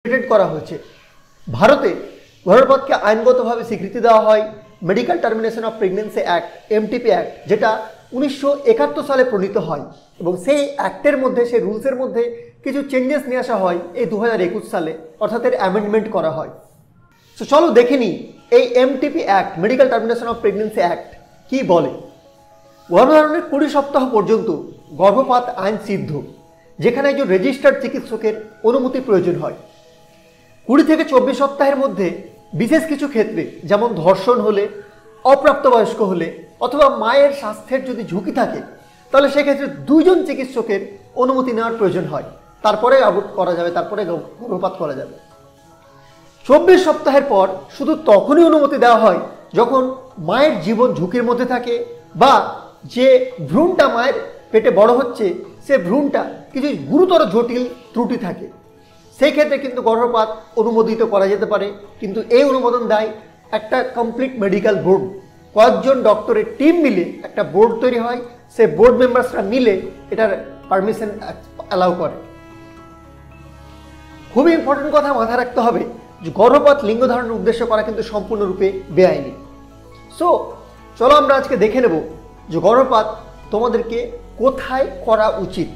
করা হয়েছে। ভারতে গর্ভপাতকে আইনগতভাবে স্বীকৃতি দেওয়া হয় medical termination of pregnancy act MTP act, যেটা 1971 সালে প্রণীত হয় এবং সেই অ্যাক্টের মধ্যে, সেই রুলসের মধ্যে কিছু চেঞ্জেস নিয়ে আসা হয় এই 2021 সালে, অর্থাৎ এর অ্যামেন্ডমেন্ট করা হয়। তো চলো দেখে নিই এই MTP act, medical termination of pregnancy act কি বলে। গর্ভধারণের 20 সপ্তাহ পর্যন্ত গর্ভপাত আইন সিদ্ধ, যেখানে একজন রেজিস্টার্ড চিকিৎসকের অনুমতি প্রয়োজন হয়। 20 থেকে 24 সপ্তাহের মধ্যে বিশেষ কিছু ক্ষেত্রে, যেমন ধর্ষণ হলে, অপ্রাপ্তবয়স্ক হলে অথবা মায়ের স্বাস্থ্যের যদি ঝুঁকি থাকে, তাহলে সেক্ষেত্রে 2 জন চিকিৎসকের অনুমতি নেওয়ার প্রয়োজন হয়। তারপরে অ্যাবর্ট করা যাবে, তারপরে গর্ভপাত করা যাবে। 24 সপ্তাহের পর শুধু তখনই অনুমতি দেওয়া হয় যখন মায়ের জীবন ঝুঁকির মধ্যে থাকে বা যে ভ্রূণটা মায়ের পেটে বড় হচ্ছে সে ভ্রূণটা কিছু গুরুতর জটিল ত্রুটি থাকে। সেই ক্ষেত্রে কিন্তু গর্ভপাত অনুমোদিত করা যেতে পারে, কিন্তু এই অনুমোদন দেয় একটা কমপ্লিট মেডিকেল বোর্ড। কয়েকজন ডক্টরের টিম মিলে একটা বোর্ড তৈরি হয়, সেই বোর্ড মেম্বার্সরা মিলে এটার পারমিশন অ্যালাউ করে। খুবই ইম্পর্টেন্ট কথা মাথায় রাখতে হবে যে গর্ভপাত লিঙ্গ ধারণের উদ্দেশ্য করা কিন্তু সম্পূর্ণরূপে বেআইনি। সো চলো আমরা আজকে দেখে নেব যে গর্ভপাত তোমাদেরকে কোথায় করা উচিত।